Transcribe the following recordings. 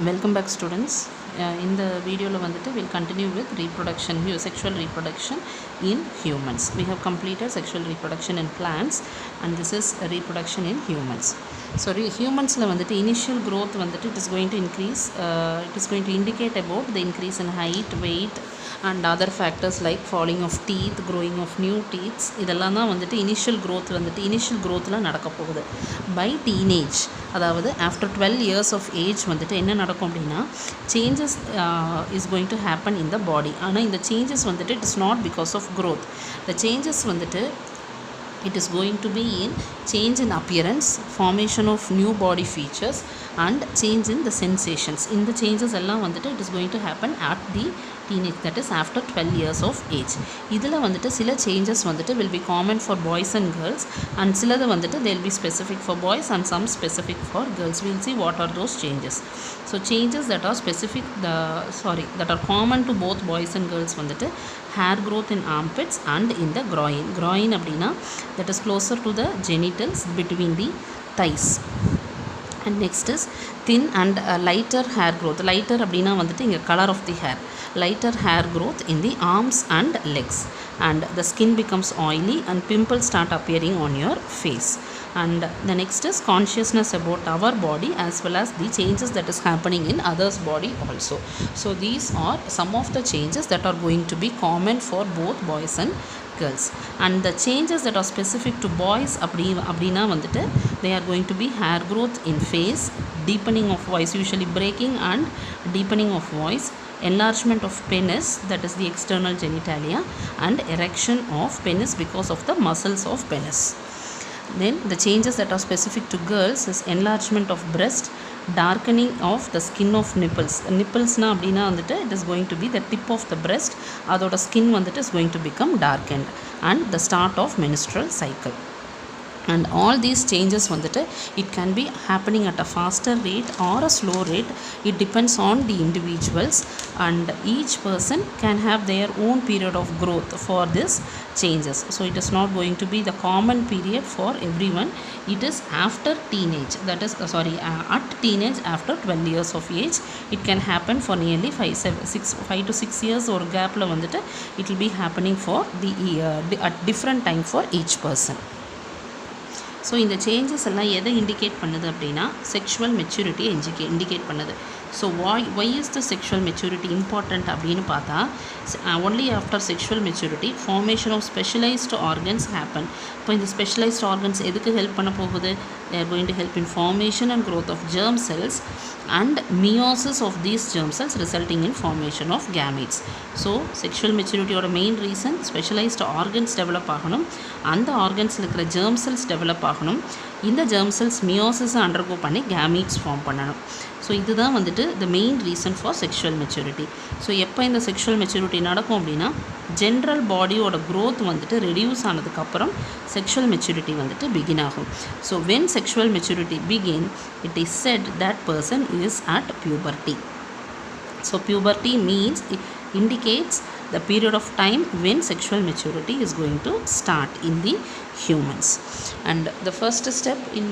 Welcome back, students. In the video we'll continue with sexual reproduction in humans. We have completed sexual reproduction in plants and this is reproduction in humans. So humans initial growth it is going to increase, it is going to indicate about the increase in height, weight and other factors like falling of teeth, growing of new teeth. இதெல்லாம் தான் initial growth initial growthல நடக்க போகுது. By teenage, அதாவது after 12 years of age என்ன நடக்கும் அப்படினா changes is going to happen in the body. ஆனா இந்த changes it is not because of growth. The changes it is going to be in change in appearance, formation of new body features and change in the sensations. In the changes எல்லாம் it is going to happen at the teenage, that is after 12 years of age. இதில் சில changes will be common for boys and girls and சிலது they will be specific for boys and some specific for girls. We will see what are those changes. So changes that are specific, that are common to both boys and girls hair growth in armpits and in the groin. Groin அப்படினா that is closer to the genitals between the thighs. And next is thin and lighter hair growth. Lighter அப்படினா இங்க color of the hair. Lighter hair growth in the arms and legs, and the skin becomes oily and pimples start appearing on your face. And the next is consciousness about our body as well as the changes that is happening in others body also. So these are some of the changes that are going to be common for both boys and girls. And the changes that are specific to boys அப்படினா they are going to be hair growth in face, deepening of voice, usually breaking and deepening of voice, enlargement of penis, that is the external genitalia, and erection of penis because of the muscles of penis. Then the changes that are specific to girls is enlargement of breast, darkening of the skin of nipples. Nipples na அப்படினா it is going to be the tip of the breast, அதோட skin is going to become darkened, and the start of menstrual cycle. And all these changes it can be happening at a faster rate or a slow rate. It depends on the individuals, and each person can have their own period of growth for these changes. So it is not going to be the common period for everyone. It is after teenage, that is at teenage after 12 years of age. It can happen for nearly 5 to 6 years or gap la it will be happening for the at different time for each person. So இந்த changes எல்லாம் எதை indicate பண்ணுது அப்படினா sexual maturity indicate பண்ணுது. So why is the sexual maturity important அப்படினு பார்த்தா only after sexual maturity formation of specialized organs happen. இப்போ இந்த specialized organs எதுக்கு help பண்ண போகுது? They are going to help in formation and growth of germ cells and meiosis of these germ cells resulting in formation of gametes. So sexual maturity ஓட main reason specialized organs develop ஆகணும், அந்த organsல இருக்கிற germ cells develop ஆகணும், இந்த germ cells meiosis undergo பண்ணி gametes form பண்ணணும். So இதுதான் the main reason for sexual maturity. So எப்போ இந்த sexual maturity நடக்கும் அப்படின்னா ஜென்ரல் பாடியோட growth ரெடியூஸ் ஆனதுக்கப்புறம் sexual maturity begin ஆகும். So when sexual maturity begin, it is said that person is at puberty. So puberty means it indicates the period of time when sexual maturity is going to start in the humans. And the first step in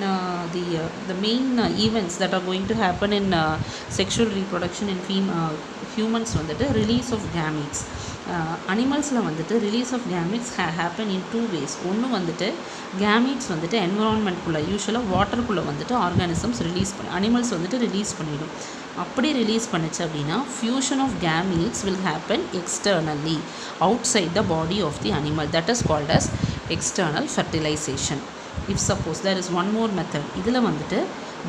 the main events that are going to happen in sexual reproduction in humans release of gametes. Animalsல release of gametes happen in two ways. ஒன்று gametes environment குள்ள யூசுவலாக வாட்டருக்குள்ளே organisms release animals release பண்ணிடும். அப்படி release பண்ணுச்சு அப்படின்னா fusion of gametes will happen externally outside the body of the animal, that is called as external fertilization. If suppose there is one more method, இதில்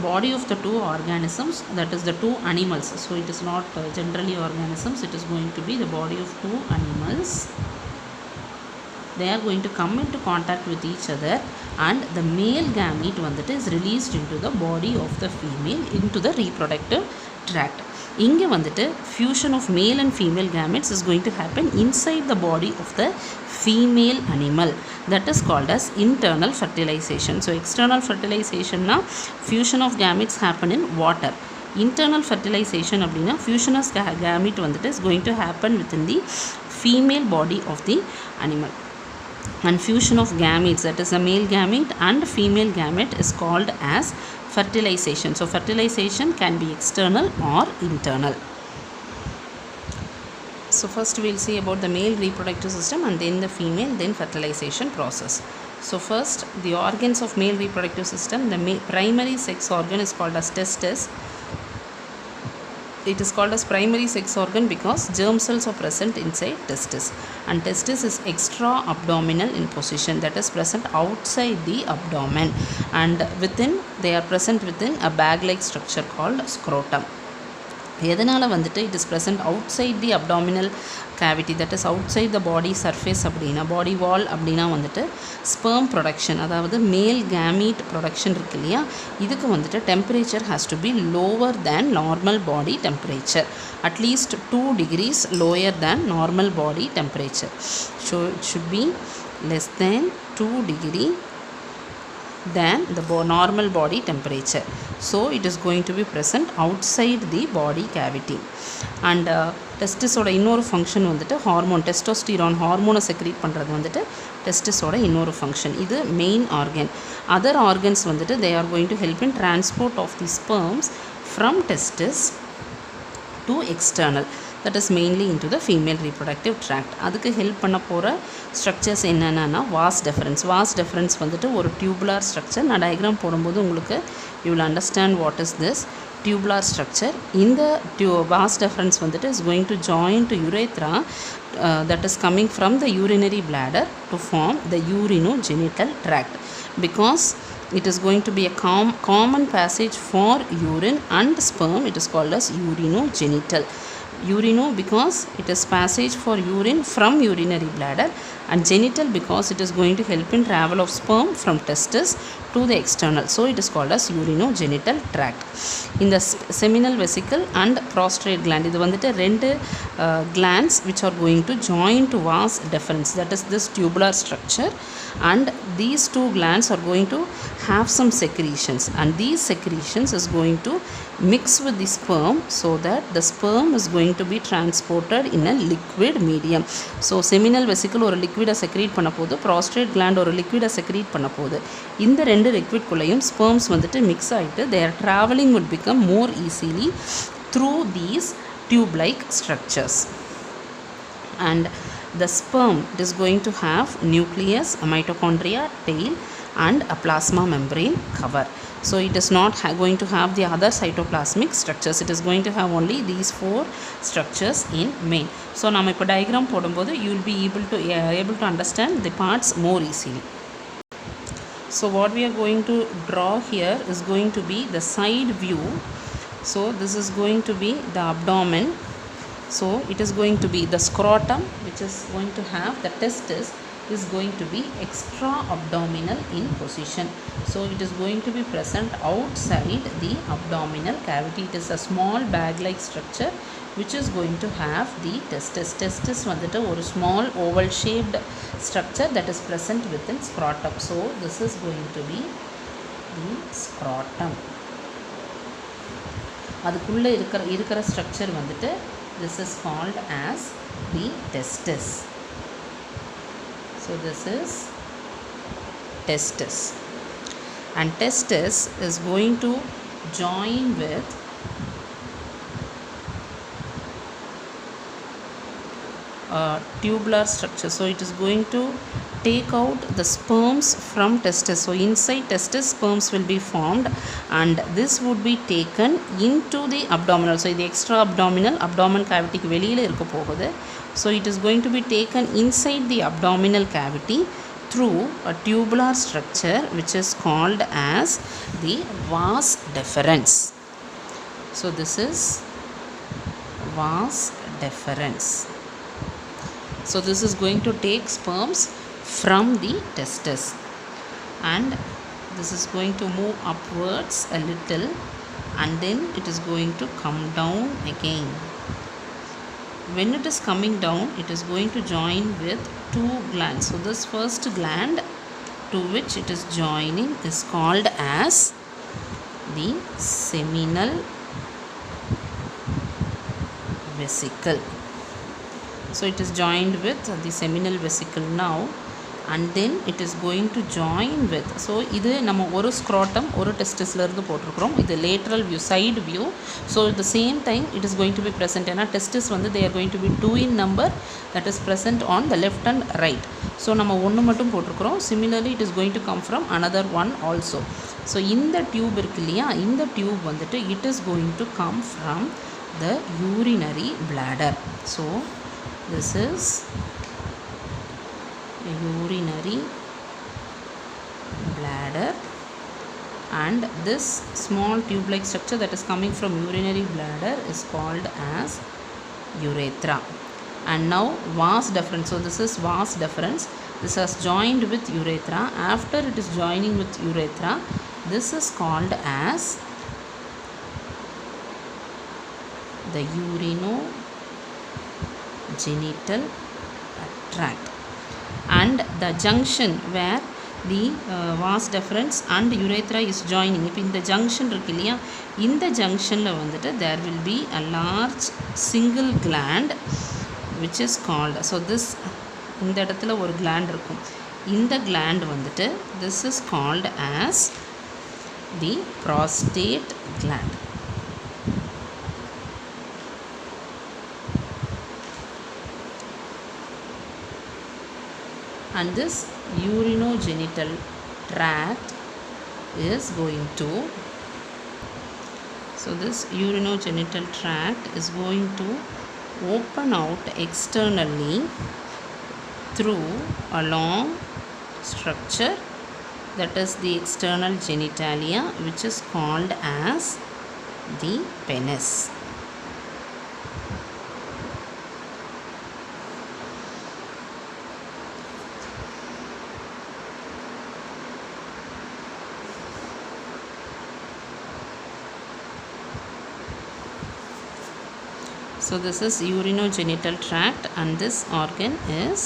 body of the two organisms, that is the two animals, so it is not generally organisms, it is going to be the body of two animals. They are going to come into contact with each other and the male gamete is released into the body of the female into the reproductive tract. இங்கே fusion of male and female gametes is going to happen inside the body of the female animal, that is called as internal fertilization. So external fertilization na fusion of gametes happen in water. Internal fertilization அப்படினா fusionous gamete is going to happen within the female body of the animal. And fusion of gametes, that is a male gamete and female gamete, is called as fertilization. So fertilization can be external or internal. So first we will see about the male reproductive system and then the female, then fertilization process. So first, the organs of male reproductive system, the primary sex organ is called as testis. It is called as primary sex organ because germ cells are present inside testis, and testis is extra abdominal in position, that is present outside the abdomen, and within they are present within a bag like structure called scrotum. எதனால் வந்துட்டு it is present outside the abdominal cavity, that is outside the body surface அப்படின்னா body wall அப்படின்னா வந்துட்டு sperm production, அதாவது male gamete production இருக்கு இல்லையா, இதுக்கு வந்துட்டு temperature has to be lower than normal body temperature, at least 2 degrees lower than normal body temperature. So it should be less than 2 degree than the normal body temperature. So it is going to be present outside the body cavity. And testis oda இன்னொரு function வந்துட்டு hormone, testosterone ஹார்மோனை secrete பண்ணுறது வந்துட்டு டெஸ்டிஸோட இன்னொரு function. இது main organ. Other organs வந்துட்டு they are going to help in transport of the sperms from testis to external, that is mainly into the female reproductive tract. அதுக்கு help பண்ண போகிற structures என்னென்னா vas deferens. vas deferens வந்துட்டு ஒரு tubular structure. நான் diagram போடும்போது உங்களுக்கு you will understand what is this tubular structure. இந்த vas deferens வந்துட்டு is going to join to urethra that is coming from the urinary bladder to form the urinogenital tract, because it is going to be a common passage for urine and sperm. It is called as urinogenital. Urino because it is passage for urine from urinary bladder, and genital because it is going to help in travel of sperm from testis to the external. So it is called as urinogenital tract. In the seminal vesicle and prostrate gland, இது வந்துட்டு ரெண்டு glands which are going to join to vas deferens, that is this tubular structure, and these two glands are going to have some secretions, and these secretions is going to mix with the sperm so that the sperm is going to be transported in a liquid medium. So seminal vesicle ஒரு liquid secrete பண்ண போது, prostrate gland ஒரு liquid secrete பண்ண போது, இந்த ரெண்டு liquid குள்ளையும் sperms வந்துட்டு mix ஆயிட்டு their traveling would become more easily through these tube like structures. And the sperm is going to have nucleus, a mitochondria, tail, and a plasma membrane cover. So it is not going to have the other cytoplasmic structures. It is going to have only these 4 structures in main. So நம்ம இப்போ diagram போடும்போது you will be able to understand the parts more easily. So what we are going to draw here is going to be the side view. So this is going to be the abdomen. So it is going to be the scrotum, which is going to have the testis is going to be extra abdominal in position. So it is going to be present outside the abdominal cavity. It is a small bag like structure which is going to have the testis. Testis வந்துட்டு ஒரு small oval shaped structure that is present within scrotum. So this is going to be the scrotum. அதுக்குள்ள இருக்கிற structure வந்துட்டு this is called as the testis. So this is testis, and testis is going to join with tubular structure. So it is going to take out the sperms from testis. So inside testis sperms will be formed, and this would be taken into the abdominal. So the extra abdomen cavity க்கு வெளியில இருக்க போகுது. So it is going to be taken inside the abdominal cavity through a tubular structure which is called as the vas deferens. So this is vas deferens. So this is going to take sperms from the testis, and this is going to move upwards a little, and then it is going to come down again. When it is coming down, it is going to join with 2 glands. So this first gland to which it is joining is called as the seminal vesicle. So it is joined with the seminal vesicle now, and then it is going to join with, so இது நம்ம ஒரு scrotum ஒரு testisல இருந்து போட்டிருக்கிறோம், இது lateral view side view. So at the same time it is going to be present, ஏன்னா testis வந்து they are going to be 2 in number that is present on the left and right. So நம்ம ஒன்று மட்டும் போட்டிருக்கிறோம். Similarly it is going to come from another one also. So இந்த tube இருக்கு இல்லையா, இந்த டியூப் வந்துட்டு it is going to come from the urinary bladder. So this is urinary bladder, and this small tube like structure that is coming from urinary bladder is called as urethra. And now vas deferens, so this is vas deferens, this has joined with urethra. After it is joining with urethra, this is called as the urinogenital tract. And the junction where the vas deferens and urethra is joining, இப்போ இந்த junction இருக்கு இல்லையா, இந்த junctionல வந்துட்டு there will be a large single gland which is called, so this இந்த இடத்துல ஒரு gland இருக்கும், இந்த gland வந்துட்டு this is called as the prostate gland. And this urinogenital tract is going to, so this urinogenital tract is going to open out externally through a long structure, that is the external genitalia, which is called as the penis. So this is urinogenital tract, and this organ is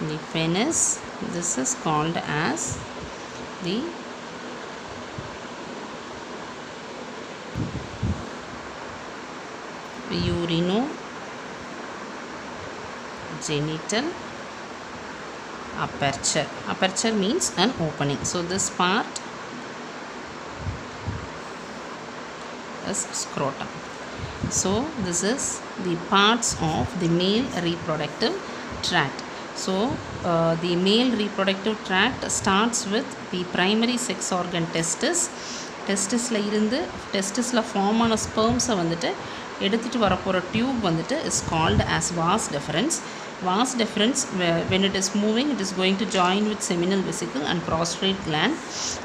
the penis. This is called as the urinogenital aperture. Aperture means an opening. So this part is scrotum. So this is the parts of the male reproductive tract. So the male reproductive tract starts with the primary sex organ testis. Testisல இருந்து testisல form ஆன ஸ்பெர்ம்ஸை வந்துட்டு எடுத்துகிட்டு வரப்போகிற tube வந்துட்டு is called as vas deferens. Vas deferens, when it is moving, it is going to join with seminal vesicle and prostate gland.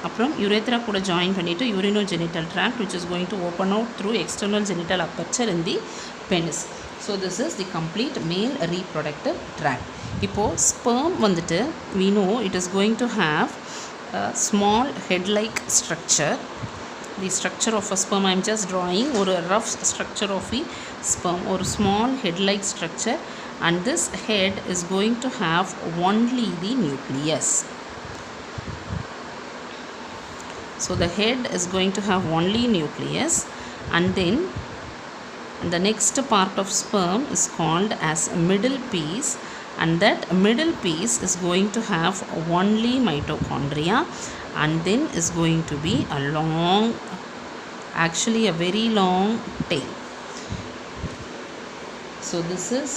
அப்புறம் urethra கூட join பண்ணிட்டு urinogenital tract, which is going to open out through external genital aperture in the penis. So this is the complete male reproductive tract. இப்போது sperm வந்துட்டு we know it is going to have a small head-like structure. The structure of a sperm, I am just drawing or a rough structure of a sperm, or small head-like structure, and this head is going to have only the nucleus. So the head is going to have only nucleus, and then the next part of sperm is called as middle piece, and that middle piece is going to have only mitochondria, and then is going to be a long, actually a very long tail. So this is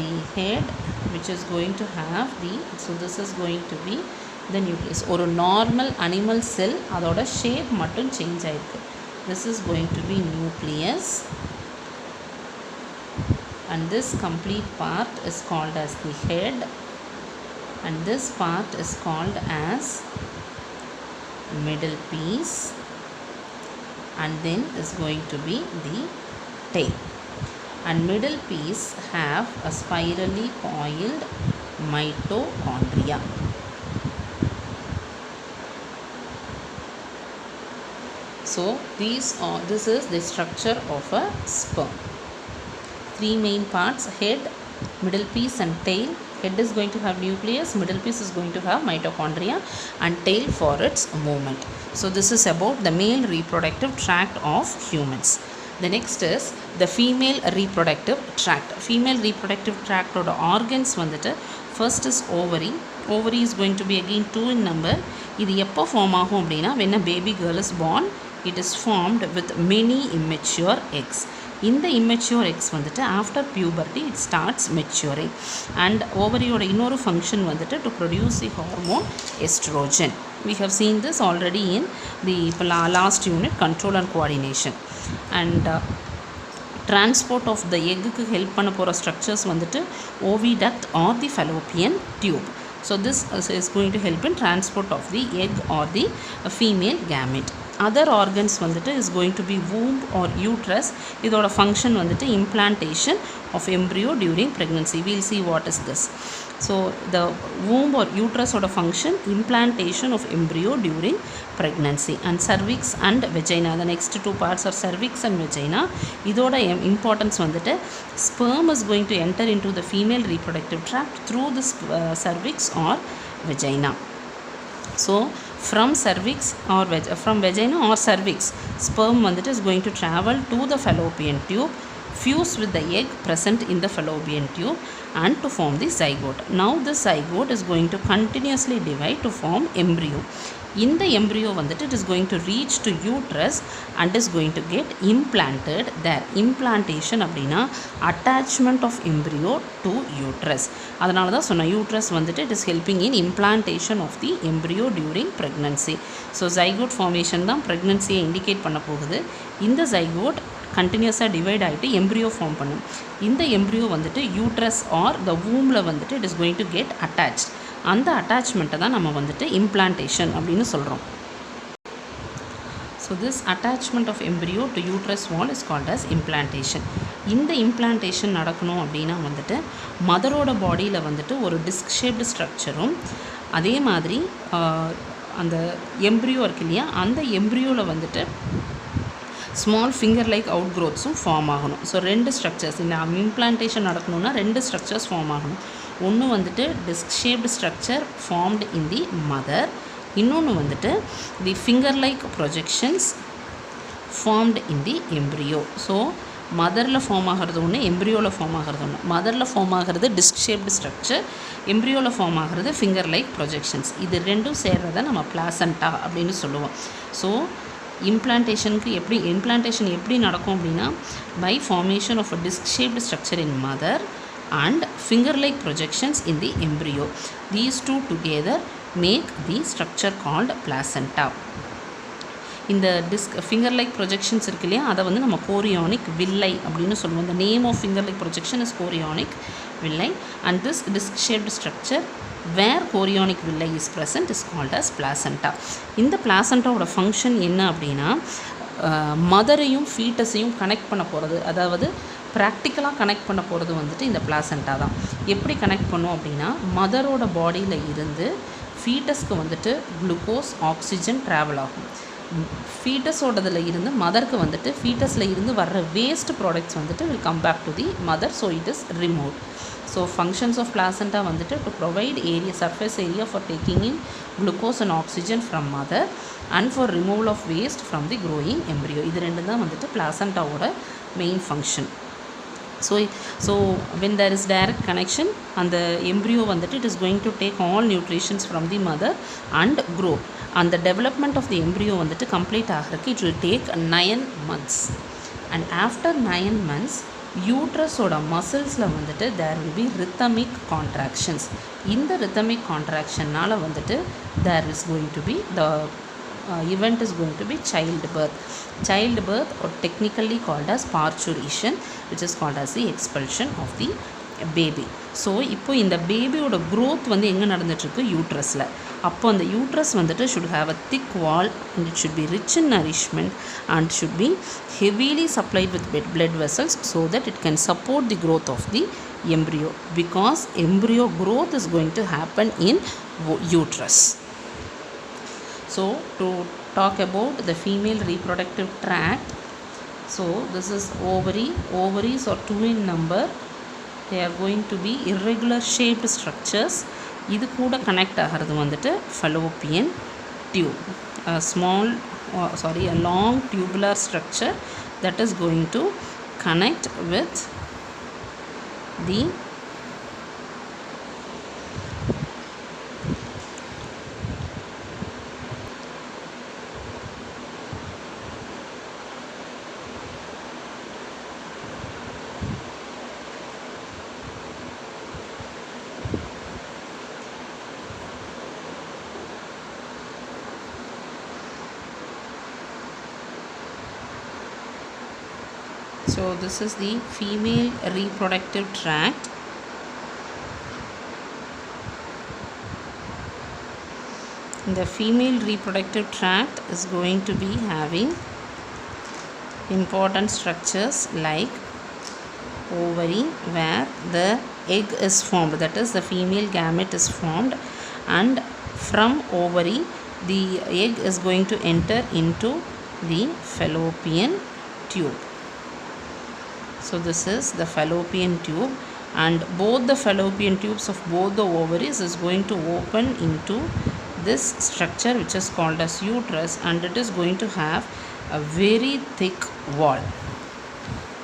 the head which is going to have the, so this is going to be the nucleus. ஒரு normal animal cell அதோட shape மட்டும் change ஆயிருக்கு. This is going to be nucleus, and this complete part is called as the head, and this part is called as middle piece, and then is going to be the tail. And middle piece have a spirally coiled mitochondria. So this is the structure of a sperm. 3 main parts: head, middle piece and tail. Head is going to have nucleus, middle piece is going to have mitochondria, and tail for its movement. So this is about the male reproductive tract of humans. The next is the female reproductive tract. Female reproductive tract oda organs vandu first is ovary. Ovary is going to be again 2 in number. இது எப்போ form ஆகும் அப்படின்னா when a baby girl is born, it is formed with many immature eggs. இந்த immature eggs வந்துட்டு after puberty it starts maturing, and ஓவரியோட இன்னொரு function வந்துட்டு to produce the hormone estrogen. We have seen this already in the last unit, control and coordination. And transport of the egg க்கு help பண்ண போகிற structures வந்துட்டு oviduct or the fallopian tube. So this is going to help in transport of the egg or the female gamete. Other organs வந்துட்டு is going to be womb or uterus. இதோட function வந்துட்டு implantation of embryo during pregnancy. We'll see what is this. So the womb or uterus oda function implantation of embryo during pregnancy. And cervix and vagina, the next two parts are cervix and vagina. Idoda importance vandu sperm is going to enter into the female reproductive tract through this cervix or vagina. So from cervix or from vagina or cervix, sperm vandu is going to travel to the fallopian tube, fuse with the egg present in the fallopian tube and to form the zygote. Now the zygote is going to continuously divide to form embryo. In the embryo vandu it is going to reach to uterus and is going to get implanted there. Implantation அப்படினா attachment of embryo to uterus. அதனால தான் சொன்ன uterus vandu it is helping in implantation of the embryo during pregnancy. So zygote formation தான் pregnancy indicate பண்ண போகுது. இந்த zygote கண்டினியூஸாக divide ஆகிட்டு எம்ப்ரியோ ஃபார்ம் பண்ணும். இந்த எம்ப்ரியோ வந்துட்டு யூட்ரஸ் ஆர் த வூமில் வந்துட்டு it is going to get attach. அந்த அட்டாச்மெண்ட்டை தான் நம்ம வந்துட்டு இம்ப்ளான்டேஷன் அப்படின்னு சொல்கிறோம். So this attachment of embryo to uterus wall is called as implantation. இந்த இம்ப்ளான்டேஷன் நடக்கணும் அப்படின்னா வந்துட்டு மதரோட பாடியில் வந்துட்டு ஒரு டிஸ்க் ஷேப்டு ஸ்ட்ரக்சரும் அதே மாதிரி அந்த எம்ப்ரியோ இருக்கு இல்லையா, அந்த எம்ப்ரியோவில் வந்துட்டு ஸ்மால் ஃபிங்கர் லைக் அவுட் க்ரோத்ஸும் ஃபார்ம் ஆகணும். ஸோ ரெண்டு ஸ்ட்ரக்சர்ஸ் இந்த இம்ப்ளான்டேஷன் நடக்கணும்னா ரெண்டு ஸ்ட்ரக்சர்ஸ் ஃபார்ம் ஆகணும். ஒன்று வந்துட்டு disc shaped structure formed in the mother, இன்னொன்று வந்துட்டு the finger like projections formed in the embryo. So மதரில் ஃபார்ம் ஆகிறது ஒன்று, எம்ப்ரியோவில் ஃபார்ம் ஆகிறது ஒன்று. மதரில் ஃபார்ம் ஆகிறது டிஸ்க் ஷேப்டு ஸ்ட்ரக்சர், எம்ப்ரியோவில் ஃபார்ம் ஆகிறது ஃபிங்கர் லைக் ப்ரொஜெக்ஷன்ஸ். இது ரெண்டும் சேர்றதை நம்ம பிளாசண்டா அப்படின்னு சொல்லுவோம். ஸோ இம்ப்ளான்டேஷனுக்கு இம்ப்ளான்டேஷன் எப்படி நடக்கும் அப்படின்னா by formation of a disc shaped structure in mother and finger like projections in the embryo. These two together make the structure called placenta. இந்த டிஸ்க் ஃபிங்கர் லைக் ப்ரொஜெக்ஷன்ஸ் இருக்கு இல்லையா, அதை வந்து நம்ம கோரியானிக் வில்லை அப்படின்னு சொல்லுவோம். இந்த name of finger like projection is chorionic villi, and this disc shaped structure where chorionic villi is present is called as placenta. இந்த placenta ஓட ஃபங்க்ஷன் என்ன அப்படின்னா மதரையும் ஃபீட்டஸையும் கனெக்ட் பண்ண போகிறது, அதாவது ப்ராக்டிக்கலாக கனெக்ட் பண்ண போகிறது வந்துட்டு இந்த பிளாசண்டா தான். எப்படி கனெக்ட் பண்ணும் அப்படின்னா மதரோட பாடியில் இருந்து ஃபீட்டஸ்க்கு வந்துட்டு குளுக்கோஸ் ஆக்சிஜன் ட்ராவல் ஆகும். ஃபீட்டஸோடதில் இருந்து மதருக்கு வந்துட்டு ஃபீட்டஸில் இருந்து வர்ற வேஸ்ட் ப்ராடக்ட்ஸ் வந்துட்டு will come back to the mother, so it is remove. So functions of placenta வந்துட்டு to provide area, surface area for taking in glucose and oxygen from mother and for removal of waste from the growing embryo. இது ரெண்டு தான் வந்துட்டு பிளாசண்டாவோட main function. So when there is direct connection and the embryo வந்துட்டு it is going to take all nutritions from the mother and grow, and the development of the embryo வந்துட்டு complete ஆகிறதுக்கு it will take 9 months, and after 9 months uterus ஓட musclesல வந்துட்டு there will be rhythmic contractions. இந்த rhythmic contractionனால வந்துட்டு there is going to be the event is going to be childbirth. Childbirth, or technically called as parturition, which is called as the expulsion of the baby. So இப்போ இந்த பேபியோட growth வந்து எங்கே நடந்துகிட்ருக்கு, யூட்ரஸில். அப்போ அந்த யூட்ரஸ் வந்துட்டு should have a thick wall and it should be rich in nourishment and should be heavily supplied with blood vessels so that it can support the growth of the embryo, because embryo growth is going to happen in uterus. So to talk about the female reproductive tract, so this is ovary. Ovaries are 2 in number. They are going to be irregular shaped structures. இது கூட connect ஆகிறது வந்துட்டு fallopian tube, a long tubular structure that is going to connect with the So this is the female reproductive tract. The female reproductive tract is going to be having important structures like ovary, where the egg is formed, that is the female gamete is formed, and from ovary the egg is going to enter into the fallopian tube. So this is the fallopian tube, and both the fallopian tubes of both the ovaries is going to open into this structure which is called as uterus, and it is going to have a very thick wall,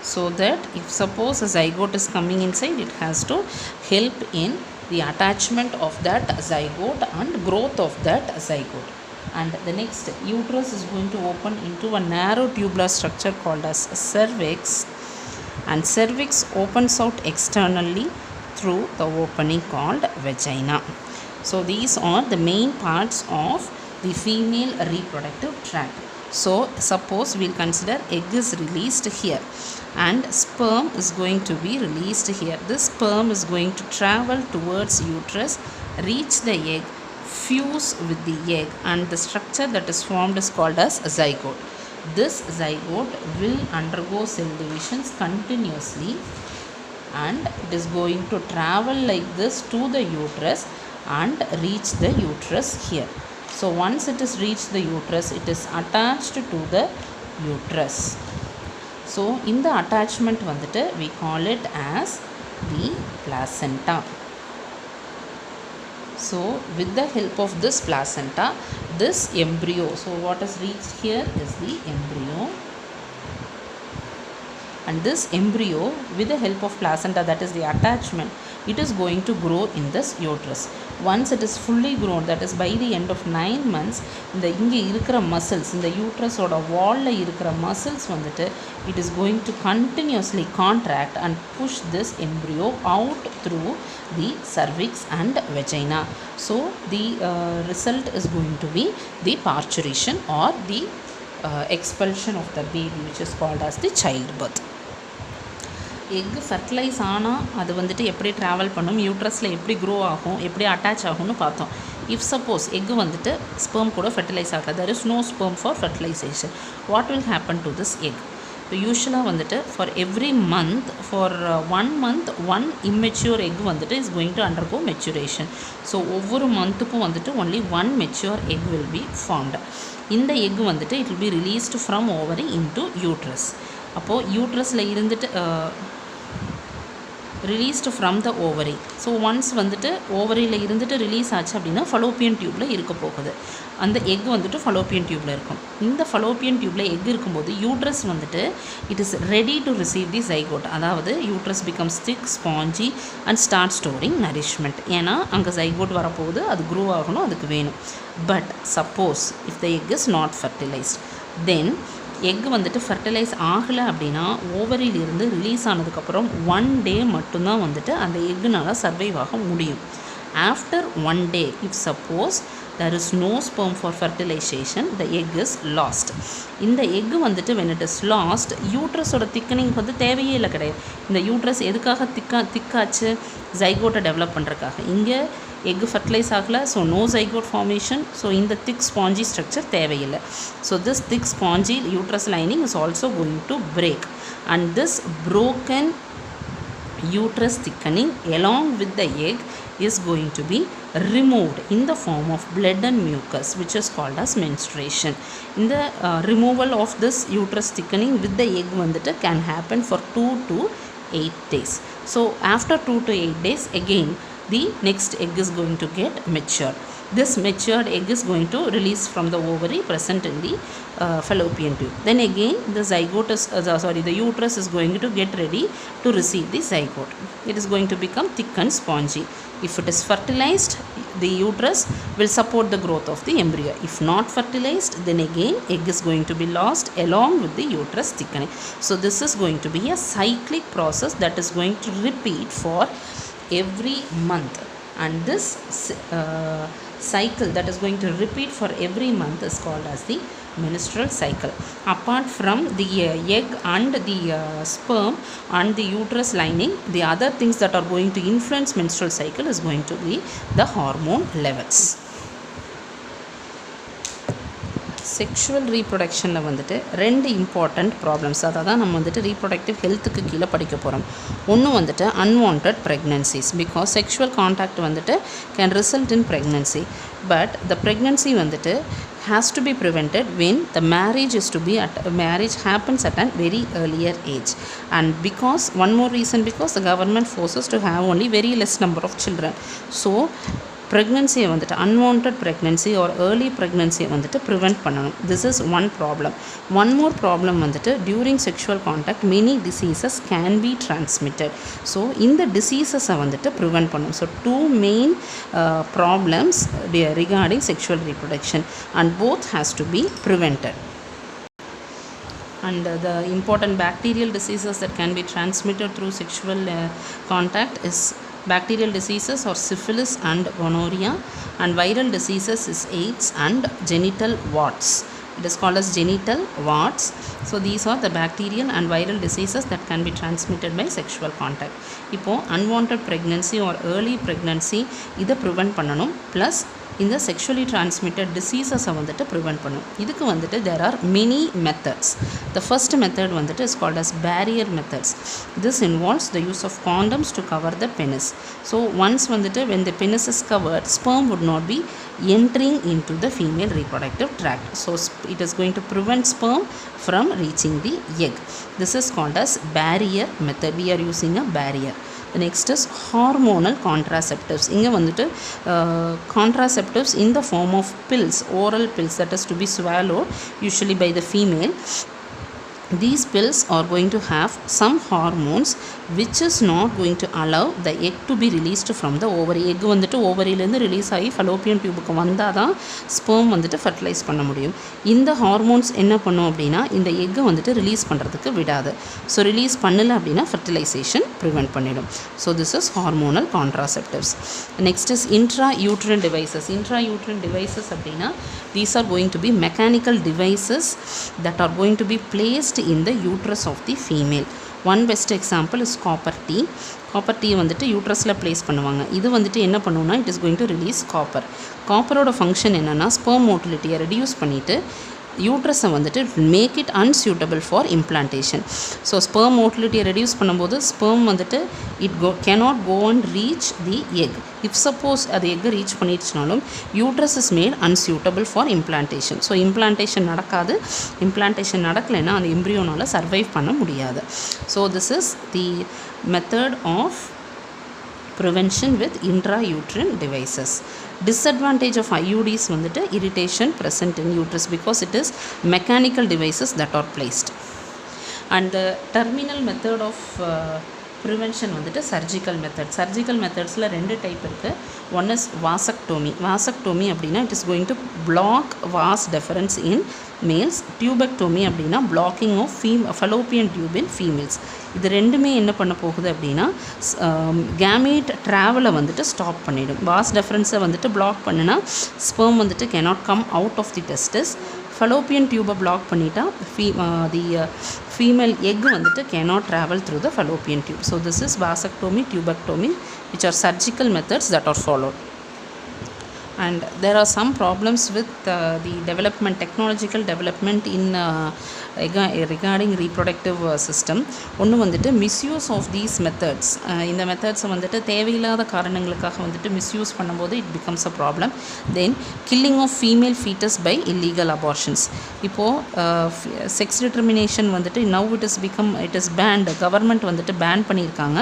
so that if suppose a zygote is coming inside, it has to help in the attachment of that zygote and growth of that zygote. And the next, uterus is going to open into a narrow tubular structure called as cervix, and cervix opens out externally through the opening called vagina. So these are the main parts of the female reproductive tract. So suppose we'll consider egg is released here and sperm is going to be released here. This sperm is going to travel towards uterus, reach the egg, fuse with the egg, and the structure that is formed is called as a zygote. This zygote will undergo cell divisions continuously, and it is going to travel like this to the uterus and reach the uterus here. So once it is reached the uterus, it is attached to the uterus. So in the attachment vandittu we call it as the placenta. So with the help of this placenta, this embryo, so what is reached here is the embryo, and this embryo with the help of placenta, that is the attachment, it is going to grow in this uterus. Once it is fully grown, that is by the end of 9 months, இந்த இங்கே இருக்கிற muscles, இந்த uterus ஓட wall இருக்கிற muscles வந்துட்டு it is going to continuously contract and push this embryo out through the cervix and vagina. So the result is going to be the parturition or the expulsion of the baby, which is called as the childbirth. Egg fertilise ஆனால் அது வந்துட்டு எப்படி travel பண்ணும், யூட்ரஸில் எப்படி grow ஆகும், எப்படி attach ஆகும்னு பார்த்தோம். இஃப் சப்போஸ் எக்கு வந்துட்டு ஸ்பெர்ம் கூட ஃபெர்டிலைஸ் ஆகல, there is no sperm for fertilization, what will happen to this egg? இப்போ யூஸ்வலாக வந்துட்டு for every month, for 1 month 1 immature egg வந்துட்டு is going to undergo maturation. So ஒவ்வொரு மந்த்துக்கும் வந்துட்டு only 1 mature egg will be formed. இந்த egg வந்துட்டு it will be released from ovary into uterus. அப்போது யூட்ரஸில் இருந்துட்டு released from the ovary. So once வந்துட்டு ஓவரியில் இருந்துட்டு release ஆச்சு அப்படின்னா ஃபலோப்பியன் டியூப்பில் இருக்க போகுது. அந்த எக் வந்துட்டு ஃபலோப்பியன் டியூப்பில் இருக்கும். இந்த ஃபலோப்பியன் டியூப்பில் எக் இருக்கும்போது யூட்ரஸ் வந்துட்டு it is ready to receive the zygote. அதாவது uterus becomes thick, spongy and start storing nourishment. ஏன்னா அங்கே ஜைகோட் வரப்போகுது, அது க்ரோ ஆகணும், அதுக்கு வேணும். But suppose if the egg is not fertilized, then egg வந்துட்டு ஃபர்டிலைஸ் ஆகலை அப்படின்னா ஓவரியிலிருந்து ரிலீஸ் ஆனதுக்கப்புறம் 1 day மட்டும்தான் வந்துட்டு அந்த எக்குனால் சர்வைவ் ஆக முடியும். After 1 day, if suppose there is no sperm for fertilization, the egg is lost. இந்த எக் வந்துட்டு when it is lost, யூட்ரஸோட திக்கனிங் வந்து தேவையே இல்லை கிடையாது. இந்த யூட்ரஸ் எதுக்காக திக்காச்சு, ஜைகோட்டை டெவலப் பண்ணுறதுக்காக. இங்கே எக் ஃபர்டிலைஸ் ஆகலை, so no zygote formation. So இந்த திக் ஸ்பாஞ்சி ஸ்ட்ரக்சர் தேவையில்லை. So this thick spongy uterus lining is also going to break, and this broken uterus thickening along with the egg is going to be removed in the form of blood and mucus, which is called as menstruation. In the removal of this uterus thickening with the egg vandittu can happen for 2 to 8 days. So after 2 to 8 days again the next egg is going to get mature. this matured egg is going to release from the ovary present in the fallopian tube. Then again the zygote is, the uterus is going to get ready to receive the zygote. It is going to become thick and spongy. If it is fertilized, the uterus will support the growth of the embryo. If not fertilized, then again egg is going to be lost along with the uterus thickening. So this is going to be a cyclic process that is going to repeat for every month, and this cycle that is going to repeat for every month is called as the menstrual cycle. Apart from the egg and the sperm and the uterus lining, the other things that are going to influence menstrual cycle is going to be the hormone levels. Sexual ரீப்ரொடக்ஷனில் வந்துட்டு ரெண்டு important problems, அதை தான் நம்ம வந்துட்டு reproductive ஹெல்த்துக்கு கீழே படிக்க போகிறோம். ஒன்று வந்துட்டு unwanted pregnancies, because sexual contact வந்துட்டு can result in pregnancy, but the pregnancy வந்துட்டு has to be prevented when the marriage happens at a very earlier age. And because one more reason, because the government forces to have only very less number of children, so pregnancy வந்துட்டு unwanted pregnancy or early pregnancy வந்துட்டு prevent பண்ணணும். This is one problem. One more problem வந்துட்டு during sexual contact many diseases can be transmitted. So இந்த diseases வந்துட்டு prevent பண்ணணும். So two main problems regarding sexual reproduction, and both has to be prevented. And the important bacterial diseases that can be transmitted through sexual contact is bacterial diseases or syphilis and gonorrhea, and viral diseases is AIDS and genital warts. It is called as genital warts. So these are the bacterial and viral diseases that can be transmitted by sexual contact. இப்போ unwanted pregnancy or early pregnancy இதை prevent பண்ணணும், plus இந்த sexually transmitted diseases வந்துட்டு prevent பண்ணும். இதுக்கு வந்துட்டு there are many methods. The first method வந்துட்டு is called as barrier methods. This involves the use of condoms to cover the penis. So once வந்துட்டு when the penis is covered, sperm would not be entering into the female reproductive tract. So it is going to prevent sperm from reaching the egg. This is called as barrier method. We are using a barrier. The next is hormonal contraceptives. இங்கே வந்துட்டு contraceptives in the form of pills, oral pills, that is to be swallowed usually by the female. These pills are going to have some hormones which is not going to allow the egg to be released from the ovary. Egg வந்துட்டு ஓவரியிலேருந்து release ஆகி fallopian tubeக்கு வந்தால் தான் sperm வந்துட்டு fertilise பண்ண முடியும். இந்த hormones என்ன பண்ணும் அப்படின்னா இந்த எக்கை வந்துட்டு ரிலீஸ் பண்ணுறதுக்கு விடாது. ஸோ ரிலீஸ் பண்ணலை அப்படின்னா ஃபர்டிலைசேஷன் ப்ரிவெண்ட் பண்ணிடும். So this is hormonal contraceptives. Next is intrauterine devices. Intrauterine devices அப்படின்னா these are going to be mechanical devices that are going to be placed in the uterus of the female. One best example is copper T. Copper T வந்துட்டு யூட்ரஸில் place பண்ணுவாங்க. இது வந்துட்டு என்ன பண்ணுவோம்னா it is going to release copper. காப்பரோட function என்னென்னா sperm மோட்டிலிட்டியை reduce பண்ணிவிட்டு யூட்ரஸை வந்துட்டு make it unsuitable for implantation. So sperm மோட்டிலிட்டியை ரெடியூஸ் பண்ணும்போது ஸ்பெர்ம் வந்துட்டு cannot go and reach the egg. If suppose அது எக்கை ரீச் பண்ணிடுச்சுனாலும் uterus is made unsuitable for implantation. So implantation நடக்காது. இம்ப்ளான்டேஷன் நடக்கலைன்னா அந்த எம்ப்ரியோனால் சர்வைவ் பண்ண முடியாது. So this is the method of prevention with intrauterine devices. Disadvantage of Iuds வந்துட்டு irritation present in uterus because it is mechanical devices that are placed. And the terminal method of prevention வந்துட்டு surgical method. Surgical methodsல ரெண்டு type இருக்குது. One is vasectomy. Vasectomy அப்படின்னா it is going to block vas deferens in males. Tubectomy அப்படின்னா blocking of fallopian tube in females. இது ரெண்டுமே என்ன பண்ண போகுது அப்படின்னா கேமேட் ட்ராவலை வந்துட்டு ஸ்டாப் பண்ணிடும். வாஸ் டெஃபரன்ஸை வந்துட்டு பிளாக் பண்ணினா ஸ்பெர்ம் வந்துட்டு cannot come out of the testis. fallopian tube block பண்ணிட்டா the female egg வந்துட்டு cannot travel through the fallopian tube. So this is vasectomy, tubectomy, which are surgical methods that are followed. And there are some problems with the development, technological development in regarding reproductive system. ஒன்று வந்துட்டு misuse of these methods. இந்த மெத்தட்ஸை வந்துட்டு தேவையில்லாத காரணங்களுக்காக வந்துட்டு misuse பண்ணும்போது it becomes a problem. Then killing of female fetus by illegal abortions. இப்போது sex determination வந்துட்டு now it is banned. Government வந்துட்டு பேன் பண்ணியிருக்காங்க.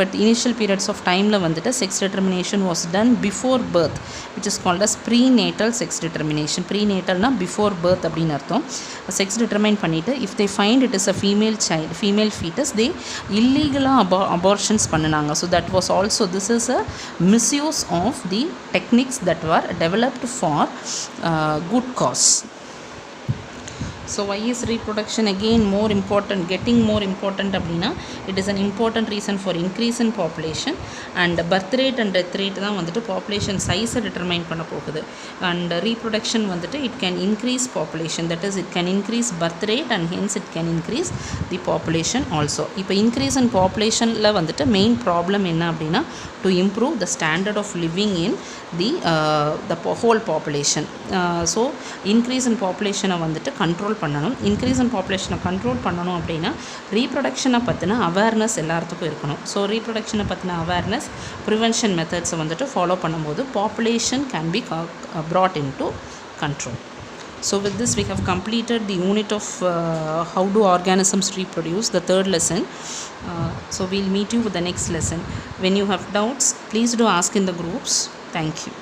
பட் initial periods of timeல வந்துட்டு sex determination was done before birth, which is called as prenatal sex determination. Prenatal na before birth அப்படினு அர்த்தம். Sex determine பண்ணிட்டு if they find it is a female child, female fetus, they illegally abortions பண்ணுனாங்க. So that was also, this is a misuse of the techniques that were developed for good cause. So why is reproduction again more important, getting more important அப்படினா, it is an important reason for increase in population, and birth rate and death rate தான் வந்துட்டு population size determine பண்ண போகுது. And reproduction வந்துட்டு it can increase population, that is it can increase birth rate and hence it can increase the population also. இப்போ increase in populationல வந்துட்டு main problem என்ன அப்படினா, to improve the standard of living in the whole population. So increase in population வந்துட்டு control பண்ணணும். Increase in பாப்புலேஷனை control பண்ணணும் அப்படின்னா ரீப்ரொடக்ஷனை பற்றின awareness எல்லாத்துக்கும் இருக்கணும். ஸோ ரீப்ரொடக்ஷனை பற்றின அவேர்னஸ், ப்ரிவென்ஷன் மெத்தட்ஸை வந்துட்டு ஃபாலோ பண்ணும்போது population can be brought into control. So with this we have completed the unit of how do organisms reproduce, the third lesson. So we'll meet you with the next lesson. When you have doubts, please do ask in the groups. Thank you.